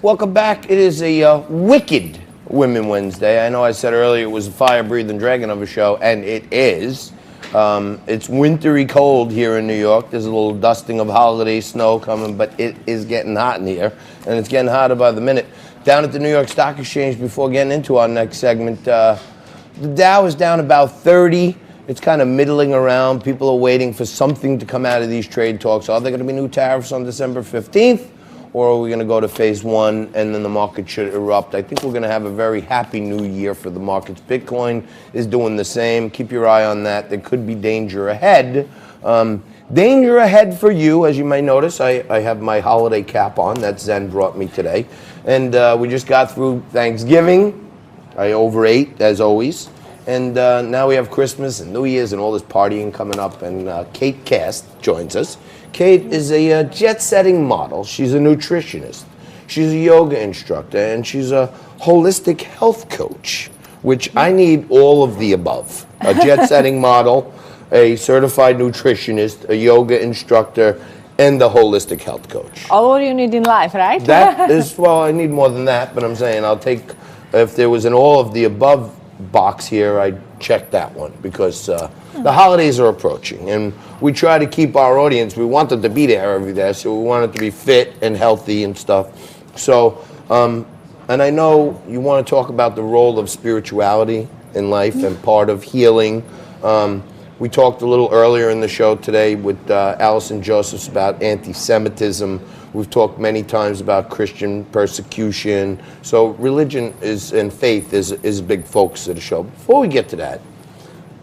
Welcome back. It is a wicked Women Wednesday. I know I said earlier it was a fire-breathing dragon of a show, and it is. It's wintry cold here in New York. There's a little dusting of holiday snow coming, but it is getting hot in here, and it's getting hotter by the minute. Down at the New York Stock Exchange, before getting into our next segment, the Dow is down about 30. It's kind of middling around. People are waiting for something to come out of these trade talks. Are there going to be new tariffs on December 15th? Or are we going to go to phase one and then the market should erupt? I think we're going to have a very happy new year for the markets. Bitcoin is doing the same. Keep your eye on that. There could be danger ahead. Danger ahead for you, as you may notice. I have my holiday cap on that Zen brought me today. And we just got through Thanksgiving. I overate, as always. And now we have Christmas and New Year's and all this partying coming up. And Kate Cast joins us. Kate is a jet-setting model. She's a nutritionist. She's a yoga instructor. And she's a holistic health coach, which I need all of the above. A jet-setting model, a certified nutritionist, a yoga instructor, and a holistic health coach. All what you need in life, right? That is, well, I need more than that, but I'm saying I'll take, if there was an all of the above box here, I'd check that one because the holidays are approaching and we try to keep our audience, we want them to be there every day, so we want it to be fit and healthy and stuff. So, and I know you want to talk about the role of spirituality in life and part of healing. We talked a little earlier in the show today with Allison Josephs about anti-Semitism. We've talked many times about Christian persecution. So religion is and faith is a big focus of the show. Before we get to that,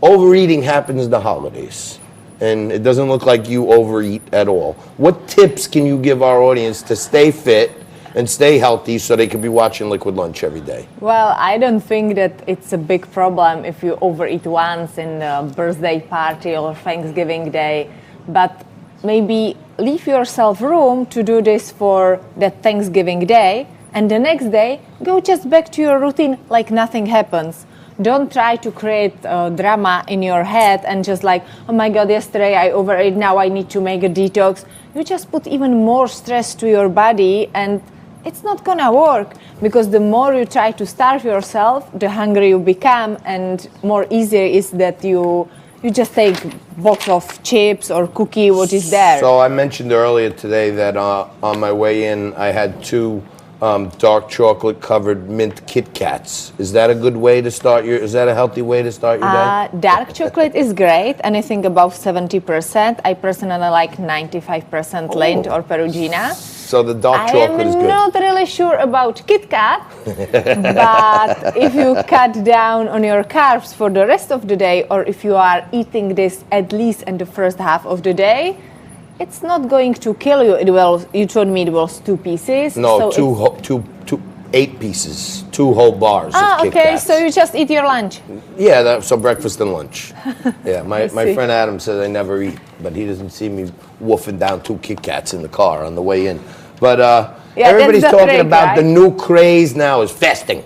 overeating happens in the holidays. And it doesn't look like you overeat at all. What tips can you give our audience to stay fit and stay healthy so they can be watching Liquid Lunch every day? Well, I don't think that it's a big problem if you overeat once in a birthday party or Thanksgiving Day, but maybe leave yourself room to do this for that Thanksgiving Day, and the next day, go just back to your routine like nothing happens. Don't try to create drama in your head and just like, oh my God, yesterday I overate, now I need to make a detox. You just put even more stress to your body and it's not gonna work because the more you try to starve yourself, the hungrier you become and more easier is that you just take box of chips or cookie, what is there. So I mentioned earlier today that on my way in, I had two dark chocolate covered mint Kit Kats. Is that a good way to start is that a healthy way to start your day? Dark chocolate is great, anything above 70%. I personally like 95% Lindt or Perugina. So the dark chocolate is good. I'm not really sure about Kit Kat, but if you cut down on your carbs for the rest of the day, or if you are eating this at least in the first half of the day, it's not going to kill you. You told me it was 2 pieces. No, so 8 pieces, 2 whole bars of Kit okay, Kats. so you just eat your lunch. Yeah, so breakfast and lunch. Yeah, my friend Adam says I never eat, but he doesn't see me wolfing down 2 Kit Kats in the car on the way in. But everybody's talking trick, about right? the new craze now is fasting,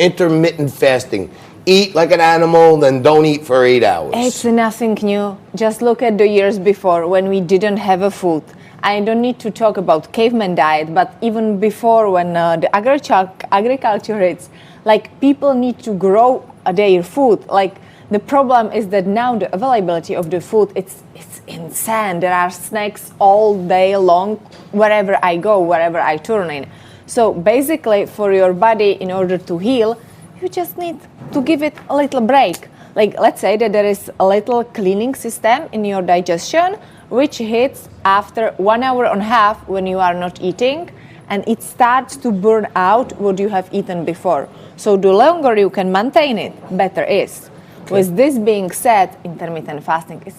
intermittent fasting. Eat like an animal, then don't eat for 8 hours. It's nothing new. Just look at the years before when we didn't have a food. I don't need to talk about caveman diet, but even before when the agriculture hits, like people need to grow their food. Like the problem is that now the availability of the food, it's insane. There are snacks all day long, wherever I go, wherever I turn in. So basically for your body, in order to heal, you just need to give it a little break. Like let's say that there is a little cleaning system in your digestion, which hits after 1 hour and a half when you are not eating, and it starts to burn out what you have eaten before. So the longer you can maintain it, better is. Okay. With this being said, intermittent fasting is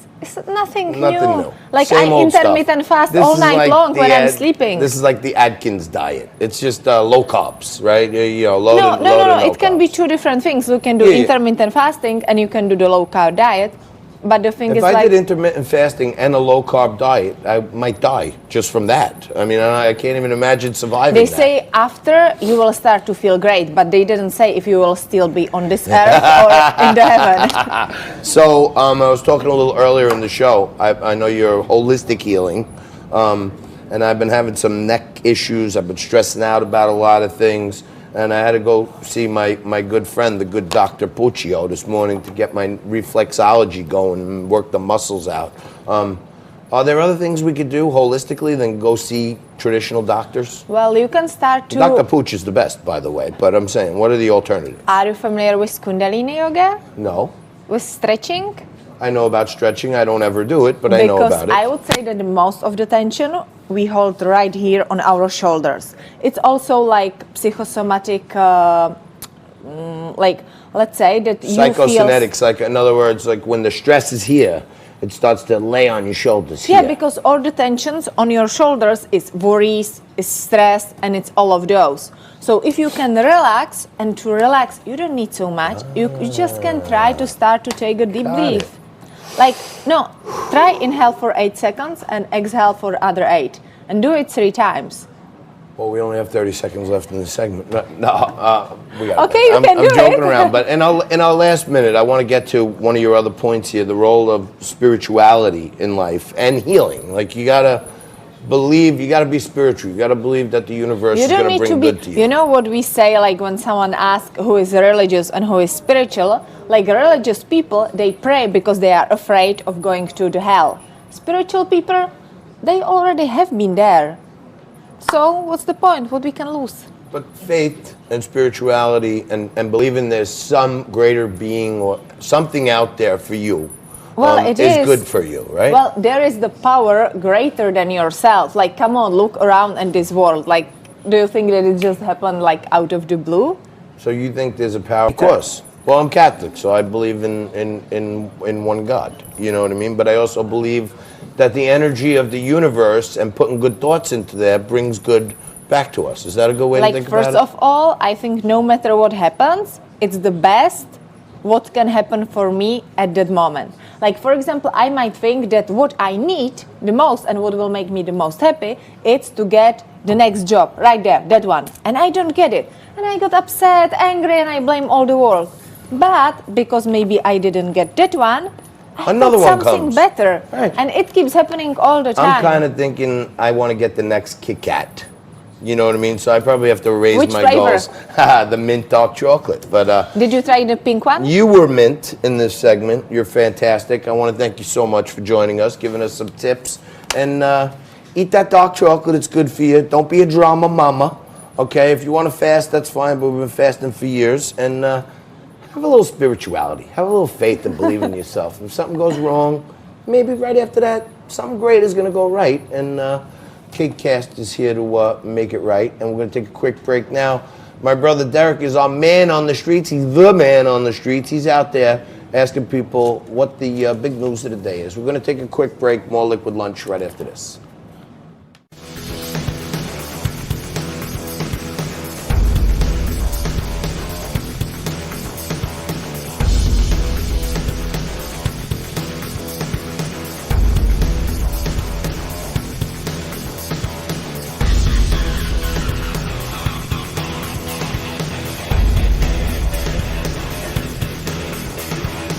nothing new. Like Same I intermittent fast all night long when I'm sleeping. This is like the Atkins diet. It's just low carbs, right? Low No. It can be 2 different things. You can do intermittent fasting and you can do the low carb diet. But the thing is, if I did intermittent fasting and a low carb diet, I might die just from that. I mean, I can't even imagine surviving. They say after you will start to feel great, but they didn't say if you will still be on this earth or in the heaven. So I was talking a little earlier in the show. I know you're holistic healing. and I've been having some neck issues. I've been stressing out about a lot of things, and I had to go see my good friend, the good Dr. Puccio, this morning to get my reflexology going and work the muscles out. Are there other things we could do holistically than go see traditional doctors? Well, you can start to. Dr. Pooch is the best, by the way, but I'm saying, what are the alternatives? Are you familiar with Kundalini yoga? No. With stretching? I know about stretching. I don't ever do it, but I know about it. Because I would say that most of the tension we hold right here on our shoulders. It's also like psychosomatic, like let's say that you feel. Psychosynetics, like in other words, like when the stress is here, it starts to lay on your shoulders Yeah, here. because all the tensions on your shoulders is worries, is stress, and it's all of those. So if you can relax, and to relax, you don't need so much. You just can try to start to take a deep breath. Like, no, try inhale for 8 seconds and exhale for other 8. And do it 3 times. Well, we only have 30 seconds left in the segment. We got Okay, you can do I'm joking it. around, but in our last minute, I want to get to one of your other points here, the role of spirituality in life and healing. Like, you got to believe, you got to be spiritual. You got to believe that the universe You is don't going to need to bring be, good to you. you know what we say, like when someone asks who is religious and who is spiritual, like religious people, they pray because they are afraid of going to the hell. Spiritual people, they already have been there. So what's the point? What we can lose? But faith and spirituality and believing there's some greater being or something out there for you It is good for you, right? Well, there is the power greater than yourself. Like, come on, look around in this world. Like, do you think that it just happened like out of the blue? So you think there's a power? Of course. Well, I'm Catholic, so I believe in one God. You know what I mean? But I also believe that the energy of the universe and putting good thoughts into that brings good back to us. Is that a good way to think about it? Like, first of all, I think no matter what happens, it's the best what can happen for me at that moment. Like, for example, I might think that what I need the most and what will make me the most happy is to get the next job, right there, that one. And I don't get it. And I got upset, angry, and I blame all the world. But because maybe I didn't get that one, I Another got one something comes. better. Right. And it keeps happening all the time. I'm kind of thinking I want to get the next Kit Kat. You know what I mean? So I probably have to raise Which my flavor? goals. The mint dark chocolate. But Did you try the pink one? you were mint in this segment. You're fantastic. I want to thank you so much for joining us, giving us some tips. And eat that dark chocolate. It's good for you. Don't be a drama mama. Okay? If you want to fast, that's fine. But we've been fasting for years. And have a little spirituality. Have a little faith and believe in yourself. If something goes wrong, maybe right after that, something great is going to go right. And KidCast is here to make it right. And we're going to take a quick break now. My brother Derek is our man on the streets. He's the man on the streets. He's out there asking people what the big news of the day is. We're going to take a quick break. More Liquid Lunch right after this.